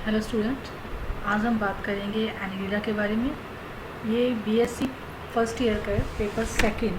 Hello student, आज हम बात करेंगे एनिलिडा के बारे में। ये बीएससी फर्स्ट ईयर का पेपर सेकंड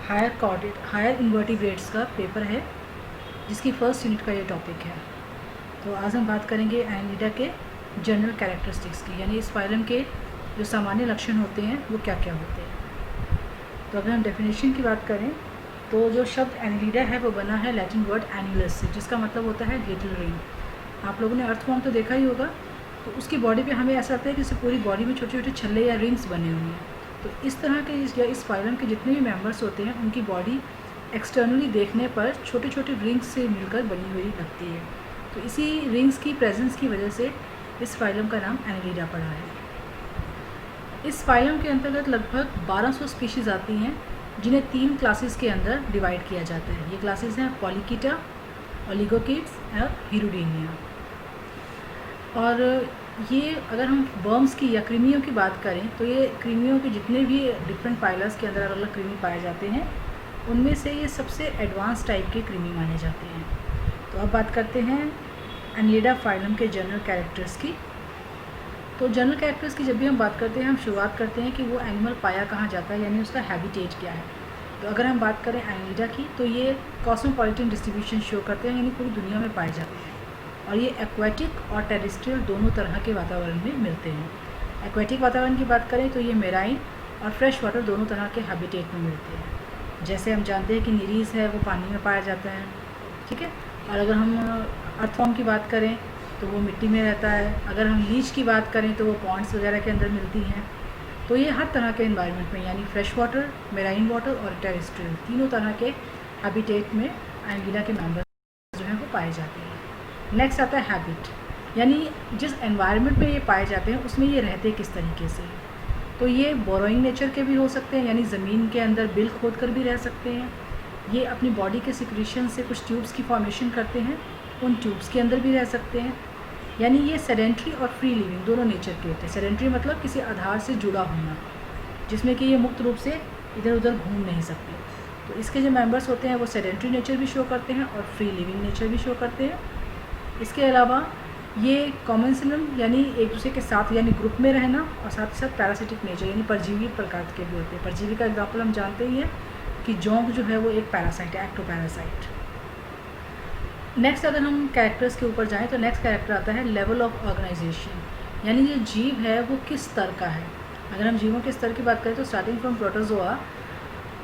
हायर इन्वर्टिब्रेट्स का पेपर है, जिसकी फर्स्ट यूनिट का ये टॉपिक है। तो आज हम बात करेंगे एनिलिडा के जनरल कैरेक्टरिस्टिक्स की, यानी इस फाइलम के जो सामान्य लक्षण होते हैं वो क्या क्या होते हैं। तो अगर हम डेफिनेशन की बात करें तो जो शब्द एनिलिडा है वो बना है लैटिन वर्ड एन्युलस से, जिसका मतलब होता है लिटिल रिंग। आप लोगों ने अर्थ फॉर्म तो देखा ही होगा। तो उसकी बॉडी पे हमें ऐसा लगता है कि इससे पूरी बॉडी में छोटे छोटे छल्ले या रिंग्स बने हुए हैं। तो इस तरह के इस फाइलम के जितने भी मेंबर्स होते हैं उनकी बॉडी एक्सटर्नली देखने पर छोटे छोटे रिंग्स से मिलकर बनी हुई लगती है। तो इसी रिंग्स की प्रेजेंस की वजह से इस फाइलम का नाम एनिलिडा पड़ा है। इस फाइलम के अंतर्गत लगभग 1200 स्पीशीज़ आती हैं, जिन्हें 3 क्लासेस के अंदर डिवाइड किया जाता है। ये क्लासेस हैं पॉलीकीटा, ओलिगोकिड्स और हिरुडीनिया। और ये अगर हम वर्म्स की या कृमियों की बात करें तो ये कृमियों के जितने भी डिफरेंट फाइलर्स के अंदर अलग अलग कृमि पाए जाते हैं, उनमें से ये सबसे एडवांस टाइप के कृमि माने जाते हैं। तो अब बात करते हैं एनिलिडा फाइलम के जनरल कैरेक्टर्स की। तो जनरल कैरेक्टर्स की जब भी हम बात करते हैं, हम शुरुआत करते हैं कि वो एनिमल पाया कहाँ जाता है, यानी उसका हैबिटेट क्या है। तो अगर हम बात करें एनिलिडा की तो ये कॉस्मोपॉलिटन डिस्ट्रीब्यूशन शो करते हैं, यानी पूरी दुनिया में पाए जाते हैं। और ये एक्वेटिक और टेरेस्ट्रियल दोनों तरह के वातावरण में मिलते हैं। एक्वेटिक वातावरण की बात करें तो ये मेराइन और फ्रेश वाटर दोनों तरह के हैबिटेट में मिलते हैं। जैसे हम जानते हैं कि निरीज़ है वो पानी में पाया जाता है, ठीक है। और अगर हम अर्थवॉर्म की बात करें तो वो मिट्टी में रहता है। अगर हम लीच की बात करें तो वो पॉन्ड्स वगैरह के अंदर मिलती हैं। तो ये हर तरह के इन्वायरमेंट में, यानी फ्रेश वाटर, मेराइन वाटर और टेरेस्ट्रियल, तीनों तरह के हैबिटेट में एनिलिडा के मेंबर्स जो हैं वो पाए जाते हैं। नेक्स्ट आता है हैबिट, यानी जिस एनवायरनमेंट में ये पाए जाते हैं उसमें ये रहते किस तरीके से। तो ये बोरोइंग नेचर के भी हो सकते हैं, यानी ज़मीन के अंदर बिल खोद कर भी रह सकते हैं। ये अपनी बॉडी के सिक्रीशन से कुछ ट्यूब्स की फॉर्मेशन करते हैं, उन ट्यूब्स के अंदर भी रह सकते हैं। यानी ये सेडेंट्री और फ्री लिविंग दोनों नेचर के होते हैं। सेडेंट्री मतलब किसी आधार से जुड़ा होना, जिसमें कि ये मुक्त रूप से इधर उधर घूम नहीं सकते। तो इसके जो मेंबर्स होते हैं वो सेडेंट्री नेचर भी शो करते हैं और फ्री लिविंग नेचर भी शो करते हैं। इसके अलावा ये कॉमेंसलम, यानी एक दूसरे के साथ यानी ग्रुप में रहना, और साथ ही साथ पैरासिटिक नेचर, यानी परजीवी प्रकार के भी होते हैं। परजीवी का एग्जाम्पल हम जानते ही हैं कि जोंक जो है वो एक पैरासाइट है, एक्टोपैरासाइट। नेक्स्ट अगर हम कैरेक्टर्स के ऊपर जाएं तो नेक्स्ट कैरेक्टर आता है लेवल ऑफ ऑर्गेनाइजेशन, यानी ये जीव है वो किस स्तर का है। अगर हम जीवों के स्तर की बात करें तो स्टार्टिंग फ्रॉम प्रोटोजोआ,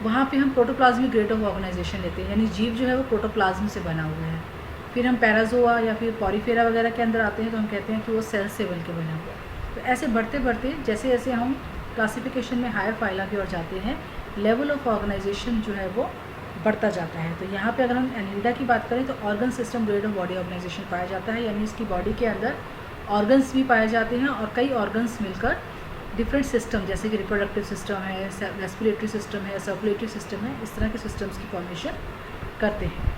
वहाँ पे हम प्रोटोप्लाज्मिक ग्रेड ऑफ ऑर्गेनाइजेशन लेते हैं, यानी जीव जो है वो प्रोटोप्लाज्म से बना हुआ है। फिर हम पैराजोआ या फिर पॉरीफेरा वगैरह के अंदर आते हैं तो हम कहते हैं कि वो सेल से मिल के बना हुआ है। तो ऐसे बढ़ते बढ़ते जैसे जैसे हम क्लासिफिकेशन में हायर फाइला की ओर जाते हैं, लेवल ऑफ ऑर्गेनाइजेशन जो है वो बढ़ता जाता है। तो यहाँ पे अगर हम एनिलिडा की बात करें तो organ system grade of body organisation पाया जाता है, यानी इसकी बॉडी के अंदर ऑर्गन्स भी पाए जाते हैं और कई ऑर्गन्स मिलकर डिफरेंट सिस्टम, जैसे कि रिप्रोडक्टिव सिस्टम है, रेस्पिरेटरी सिस्टम है, सर्कुलेटरी सिस्टम है, इस तरह के सिस्टम्स की फॉर्मेशन करते हैं।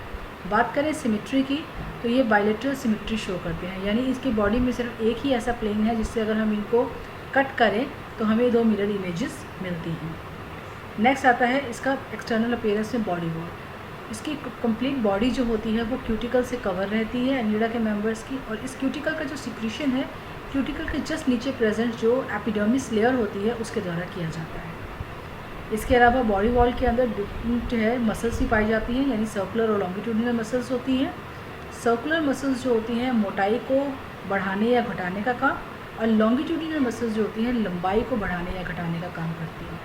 बात करें सिमेट्री की तो ये बायलेटरल सिमेट्री शो करते हैं, यानी इसकी बॉडी में सिर्फ एक ही ऐसा प्लेन है जिससे अगर हम इनको कट करें तो हमें 2 मिरर इमेजेस मिलती हैं। नेक्स्ट आता है इसका एक्सटर्नल अपीयरेंस में बॉडी वॉल। इसकी कंप्लीट बॉडी जो होती है वो क्यूटिकल से कवर रहती है एनिलिडा के मेंबर्स की, और इस क्यूटिकल का जो सिक्रीशन है क्यूटिकल के जस्ट नीचे प्रेजेंट जो एपिडर्मिस लेयर होती है उसके द्वारा किया जाता है। इसके अलावा बॉडी वॉल के अंदर डिफरेंट है मसल्स भी पाई जाती हैं, यानी सर्कुलर और लॉन्गिट्यूडिनल मसल्स होती हैं। सर्कुलर मसल्स जो होती हैं मोटाई को बढ़ाने या घटाने का काम, और लॉन्गिट्यूडिनल मसल्स जो होती हैं लंबाई को बढ़ाने या घटाने का काम करती हैं।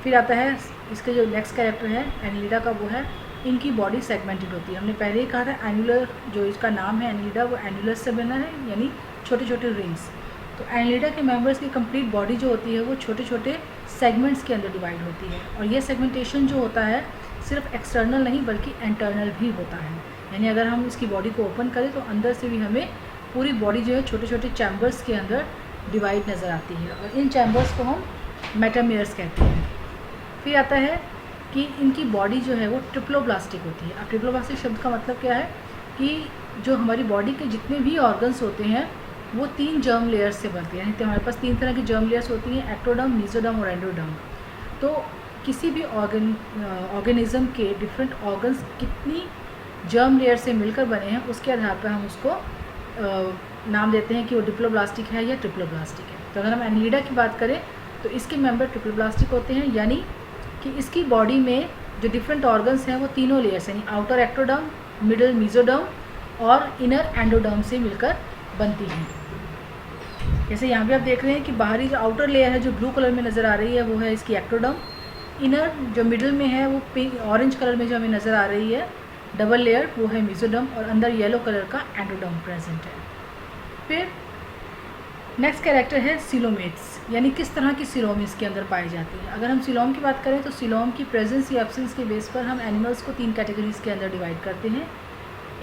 फिर आता है इसके जो नेक्स्ट कैरेक्टर है एनिलिडा का, वो है इनकी बॉडी सेगमेंटेड होती है। हमने पहले ही कहा था एनुलर, जो इसका नाम है एनिलिडा वो एनुलस से बना है, यानी छोटे छोटे रिंग्स। तो एनिलिडा के मेंबर्स की कंप्लीट बॉडी जो होती है वो छोटे छोटे सेगमेंट्स के अंदर डिवाइड होती है, और ये सेगमेंटेशन जो होता है सिर्फ एक्सटर्नल नहीं बल्कि इंटरनल भी होता है। यानी अगर हम इसकी बॉडी को ओपन करें तो अंदर से भी हमें पूरी बॉडी जो है छोटे छोटे चैम्बर्स के अंदर डिवाइड नज़र आती है, और इन चैम्बर्स को हम मेटामेयर्स कहते हैं। फिर आता है कि इनकी बॉडी जो है वो ट्रिप्लोब्लास्टिक होती है। अब ट्रिप्लोब्लास्टिक शब्द का मतलब क्या है कि जो हमारी बॉडी के जितने भी ऑर्गन्स होते हैं वो 3 जर्म लेयर्स से बनते हैं, यानी हमारे पास 3 तरह की जर्म लेयर्स होती हैं, एक्टोडर्म, मेसोडर्म और एंडोडर्म। तो किसी भी ऑर्गेनिज्म के डिफरेंट ऑर्गन्स कितनी जर्म लेयर से मिलकर बने हैं उसके आधार पर हम उसको नाम देते हैं कि वो डिप्लोब्लास्टिक है या ट्रिप्लोब्लास्टिक है। तो अगर हम एनिलिडा की बात करें तो इसके मेंबर ट्रिप्लोब्लास्टिक होते हैं, यानी कि इसकी बॉडी में जो डिफरेंट ऑर्गन्स हैं वो तीनों लेयर्स यानी आउटर एक्टोडर्म, मिडल मेसोडर्म और इनर एंडोडर्म से मिलकर बनती हैं। जैसे यहाँ पे आप देख रहे हैं कि बाहरी जो आउटर लेयर है जो ब्लू कलर में नज़र आ रही है वो है इसकी एक्टोडर्म, इनर जो मिडिल में है वो पिंक ऑरेंज कलर में जो हमें नज़र आ रही है डबल लेयर वो है मेसोडर्म, और अंदर येलो कलर का एंडोडर्म प्रेजेंट है। फिर नेक्स्ट कैरेक्टर है सिलोमेट्स, यानी किस तरह की सिलोम इसके अंदर पाई जाती है। अगर हम सिलोम की बात करें तो सिलोम की प्रेजेंस या एब्सेंस के बेस पर हम एनिमल्स को 3 कैटेगरीज के अंदर डिवाइड करते हैं,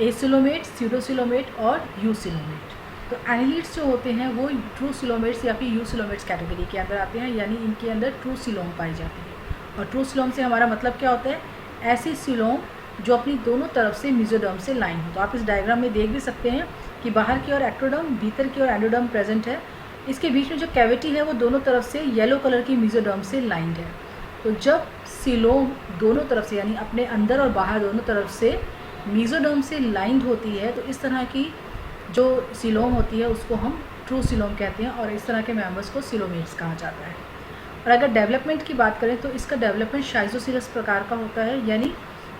एसिलोमेट, स्यूडोसिलोमेट और यूसिलोमेट। तो एनिलिड्स जो होते हैं वो ट्रू सिलोमेट्स या फिर यूसिलोमेट्स कैटेगरी के अंदर आते हैं, यानी इनके अंदर ट्रू सिलोम पाई जाती है। और ट्रू सिलोम से हमारा मतलब क्या होता है, ऐसी सिलोम जो अपनी दोनों तरफ से मेसोडर्म से लाइन हो। तो आप इस डायग्राम में देख भी सकते हैं कि बाहर की ओर एक्टोडर्म, भीतर की ओर एंडोडर्म प्रेजेंट है। इसके बीच में जो कैविटी है वो दोनों तरफ से येलो कलर की मेसोडर्म से लाइंड है। तो जब सिलोम दोनों तरफ से यानी अपने अंदर और बाहर दोनों तरफ से मेसोडर्म से लाइंड होती है तो इस तरह की जो सिलोम होती है उसको हम ट्रू सिलोम कहते हैं, और इस तरह के मेंबर्स को सिलोमेट्स कहा जाता है। और अगर डेवलपमेंट की बात करें तो इसका डेवलपमेंट शाइजोसिलस प्रकार का होता है, यानी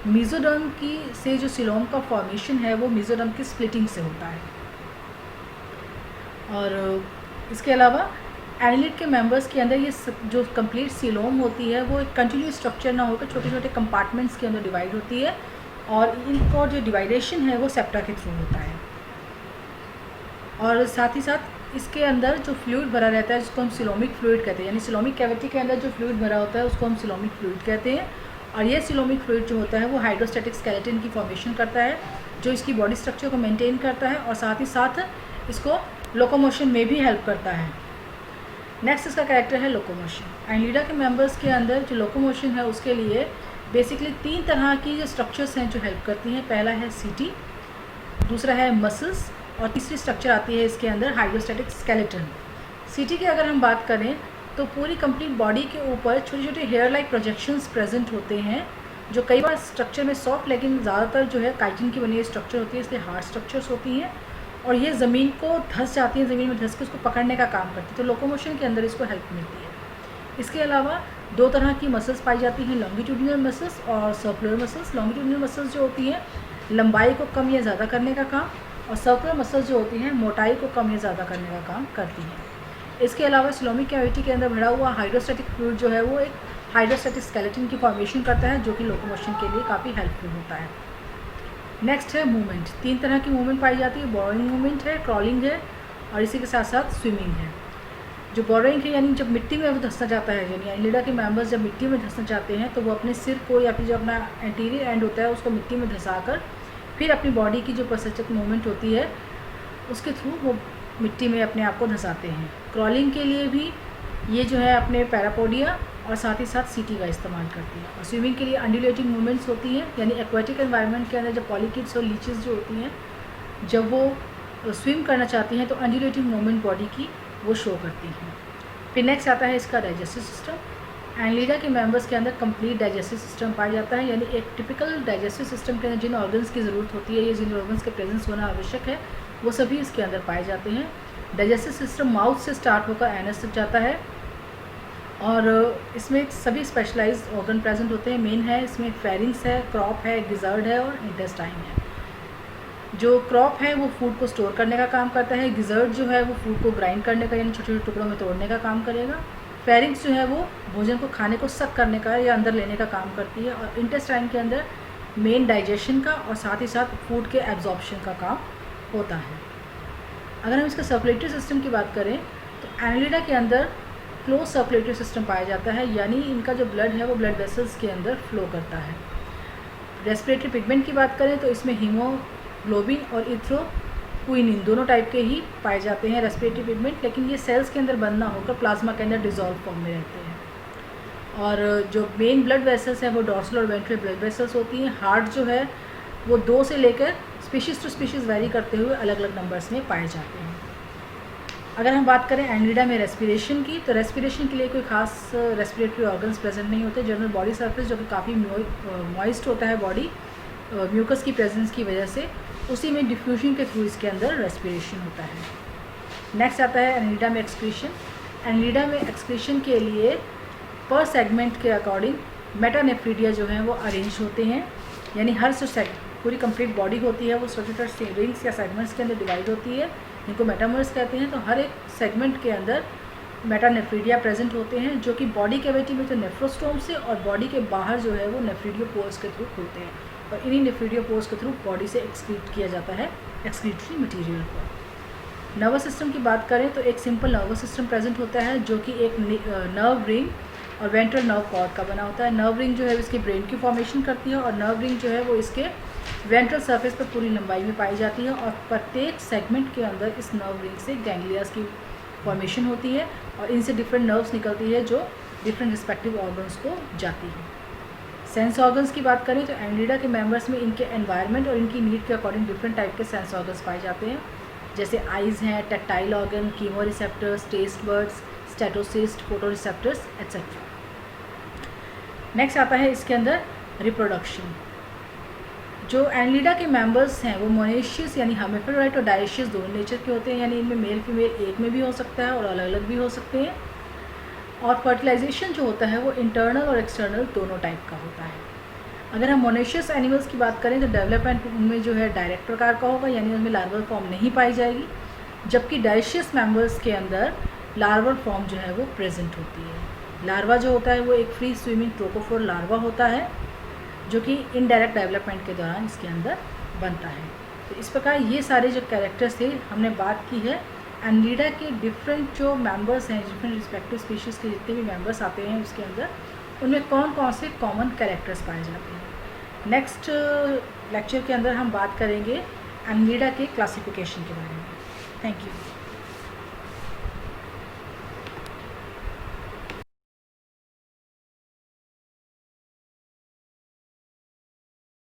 मेसोडर्म की से जो सिलोम का फॉर्मेशन है वो मेसोडर्म की स्प्लिटिंग से होता है। और इसके अलावा एनिलिड के मेंबर्स के अंदर ये जो कंप्लीट सिलोम होती है वो एक कंटिन्यूस स्ट्रक्चर ना होकर छोटे छोटे कंपार्टमेंट्स के अंदर डिवाइड होती है, और इनको जो डिवाइडेशन है वो सेप्टा के थ्रू होता है। और साथ ही साथ इसके अंदर जो फ्लूइड भरा रहता है जिसको हम सिलोमिक फ्लूइड कहते हैं, यानी सिलोमिक कैविटी के अंदर जो फ्लूइड भरा होता है उसको हम सिलोमिक फ्लूइड कहते हैं। और ये सिलोमिक फ्लूइड जो होता है वो हाइड्रोस्टैटिक स्केलेटन की फॉर्मेशन करता है जो इसकी बॉडी स्ट्रक्चर को मेंटेन करता है और साथ ही साथ इसको लोकोमोशन में भी हेल्प करता है। नेक्स्ट इसका कैरेक्टर है लोकोमोशन। एनिलिडा के मेंबर्स के अंदर जो लोकोमोशन है उसके लिए बेसिकली 3 तरह की जो स्ट्रक्चर्स हैं जो हेल्प करती हैं। पहला है सीटी, दूसरा है मसल्स, और तीसरी स्ट्रक्चर आती है इसके अंदर हाइड्रोस्टैटिक स्केलेटन। सीटी की अगर हम बात करें तो पूरी कंप्लीट बॉडी के ऊपर छोटे छोटे हेयर लाइक प्रोजेक्शंस प्रेजेंट होते हैं जो कई बार स्ट्रक्चर में सॉफ्ट लेकिन ज़्यादातर जो है काइटिन की बनी हुई स्ट्रक्चर होती है, इसलिए हार्ड स्ट्रक्चर्स होती हैं और ये ज़मीन को धंस जाती है, ज़मीन में धंस के उसको पकड़ने का काम करती है। तो लोकोमोशन के अंदर इसको हेल्प मिलती है। इसके अलावा 2 तरह की मसल्स पाई जाती हैं, लॉन्गिट्यूडिनल मसल्स और सर्कुलर मसल्स। लॉन्गिट्यूडिनल मसल्स जो होती हैं लंबाई को कम या ज़्यादा करने का काम, और सर्कुलर मसल्स जो होती हैं मोटाई को कम या ज़्यादा करने का काम करती हैं। इसके अलावा सिलोमिक कैविटी के अंदर भरा हुआ हाइड्रोस्टैटिक फ्लूइड जो है वो एक हाइड्रोस्टैटिक स्केलेटन की फॉर्मेशन करता है जो कि लोकोमोशन के लिए काफ़ी हेल्पफुल होता है। नेक्स्ट है मूवमेंट। 3 तरह की मूवमेंट पाई जाती है, बोरोइंग मूवमेंट है, क्रॉलिंग है और इसी के साथ साथ स्विमिंग है। जो बोरोइंग है यानी जब मिट्टी में वो धंसना चाहता है, यानी एनिलिडा के मेंबर्स जब मिट्टी में धंसना चाहते हैं तो वो अपने सिर को या फिर जो अपना एंटीरियर एंड होता है उसको मिट्टी में धंसा कर फिर अपनी बॉडी की जो प्रसचक मूवमेंट होती है उसके थ्रू वो मिट्टी में अपने आप को धंसाते हैं। क्रॉलिंग के लिए भी ये जो है अपने पैरापोडिया और साथ ही साथ सीटी का इस्तेमाल करती है। और स्विमिंग के लिए अंडुलेटिंग मूवमेंट्स होती हैं, यानी एक्वेटिक एनवायरनमेंट के अंदर जब पॉलीकिड्स और लीचेस जो होती हैं जब वो स्विम करना चाहती हैं तो अंडुलेटिंग मूवमेंट बॉडी की वो शो करती हैं। फिर नेक्स्ट आता है इसका डाइजेस्टिव सिस्टम। एनिलिडा के मेंबर्स के अंदर कंप्लीट डाइजेस्टिव सिस्टम पाया जाता है, यानी एक टिपिकल डाइजेस्टिव सिस्टम के अंदर जिन ऑर्गन्स की ज़रूरत होती है या जिन ऑर्गन्स के प्रेजेंस होना आवश्यक है वो सभी इसके अंदर पाए जाते हैं। डाइजेस्टिव सिस्टम माउथ से स्टार्ट होकर एनस तक जाता है और इसमें सभी स्पेशलाइज्ड ऑर्गन प्रेजेंट होते हैं। मेन है इसमें फेरिंग्स है, क्रॉप है, गिजर्ड है और इंटेस्टाइन है। जो क्रॉप है वो फूड को स्टोर करने का काम करता है, गिजर्ड जो है वो फूड को ग्राइंड करने का यानी छोटे छोटे टुकड़ों में तोड़ने का काम करेगा, फेरिंग्स जो है वो भोजन को खाने को सक करने का या अंदर लेने का काम करती है, और इंटेस्टाइन के अंदर मेन डाइजेशन का और साथ ही साथ फूड के एब्जॉर्प्शन का काम होता है। अगर हम इसका सर्कुलेटरी सिस्टम की बात करें तो एनिलिडा के अंदर क्लोज सर्कुलेटरी सिस्टम पाया जाता है, यानी इनका जो ब्लड है वो ब्लड वेसल्स के अंदर फ्लो करता है। रेस्पिरेटरी पिगमेंट की बात करें तो इसमें हीमोग्लोबिन और इथ्रोक्विनिन दोनों टाइप के ही पाए जाते हैं रेस्पिरेटरी पिगमेंट, लेकिन ये सेल्स के अंदर बंद ना होकर प्लाज्मा के अंदर डिजॉल्व फॉर्म में रहते हैं। और जो मेन ब्लड वेसल्स हैं वो डॉर्सल और वेंट्रल ब्लड वेसल्स होती हैं। हार्ट जो है वो 2 से लेकर स्पीशीज़ टू स्पीशीज़ वेरी करते हुए अलग अलग नंबर्स में पाए जाते हैं। अगर हम बात करें एनिलिडा में रेस्पिरेशन की तो रेस्पिरेशन के लिए कोई खास रेस्पिरेटरी ऑर्गन्स प्रेजेंट नहीं होते। जनरल बॉडी सरफेस जो कि काफ़ी मॉइस्ट होता है बॉडी म्यूकस की प्रेजेंस की वजह से, उसी में डिफ्यूजन के थ्रू इसके अंदर रेस्पिरेशन होता है। नेक्स्ट आता है एनिलिडा में एक्सक्रीशन। एनिलिडा में एक्सक्रीशन के लिए पर सेगमेंट के अकॉर्डिंग मेटानेफ्रीडिया जो हैं वो अरेंज होते हैं, यानी हर पूरी कंप्लीट बॉडी होती है वो छोटे छोटे रिंग्स या सेगमेंट्स के अंदर डिवाइड होती है, इनको मेटामर्स कहते हैं। तो हर एक सेगमेंट के अंदर मेटानेफ्रीडिया प्रेजेंट होते हैं, जो कि बॉडी कैविटी में तो नेफ्रोस्टोम से और बॉडी के बाहर जो है वो नेफ्रीडियोपोर्स के थ्रू खुलते हैं, और इन्हीं नेफ्रीडियोपोर्स के थ्रू बॉडी से एक्सक्रीट किया जाता है एक्सक्रीटरी मटीरियल को। नर्वस सिस्टम की बात करें तो एक सिंपल नर्वस सिस्टम प्रेजेंट होता है, जो कि एक नर्व रिंग और वेंट्रल नर्व कॉर्ड का बना होता है। नर्व रिंग जो है इसके ब्रेन की फॉर्मेशन करती है, और नर्व रिंग जो है वो इसके वेंट्रल सरफेस पर पूरी लंबाई में पाई जाती है, और प्रत्येक सेगमेंट के अंदर इस नर्व रिंग से गैंग्लियास की फॉर्मेशन होती है, और इनसे डिफरेंट नर्व्स निकलती है जो डिफरेंट रिस्पेक्टिव ऑर्गन्स को जाती है। सेंस ऑर्गन्स की बात करें तो एनिलिडा के मेंबर्स में इनके एनवायरनमेंट और इनकी नीड के अकॉर्डिंग डिफरेंट टाइप के सेंस ऑर्गन्स पाए जाते हैं, जैसे आइज़ हैं, tactile organ, chemo receptors, taste buds, statocyst, photo receptors etcetera. Next आता है इसके अंदर रिप्रोडक्शन। जो एनिलिडा के मेंबर्स हैं वो मोनेशियस यानी हर्माफ्रोडाइट और डायशियस दोनों नेचर के होते हैं, यानी इनमें मेल फीमेल एक में भी हो सकता है और अलग अलग भी हो सकते हैं। और फर्टिलाइजेशन जो होता है वो इंटरनल और एक्सटर्नल दोनों टाइप का होता है। अगर हम मोनेशियस एनिमल्स की बात करें तो डेवलपमेंट उनमें जो है डायरेक्ट प्रकार का होगा, यानी उनमें लार्वल फॉर्म नहीं पाई जाएगी, जबकि डायशियस मेंबर्स के अंदर लार्वल फॉर्म जो है वो प्रेजेंट होती है। लार्वा जो होता है वो एक फ्री स्विमिंग ट्रोकोफोर लार्वा होता है, जो कि इनडायरेक्ट डेवलपमेंट के दौरान इसके अंदर बनता है। तो इस प्रकार ये सारे जो कैरेक्टर्स थे हमने बात की है एनिलिडा के डिफरेंट जो मेंबर्स हैं, डिफरेंट रिस्पेक्टिव स्पीशीज़ के जितने भी मेंबर्स आते हैं उसके अंदर उनमें कौन कौन से कॉमन कैरेक्टर्स पाए जाते हैं। नेक्स्ट लेक्चर के अंदर हम बात करेंगे एनिलिडा के क्लासिफिकेशन के बारे में। Thank you.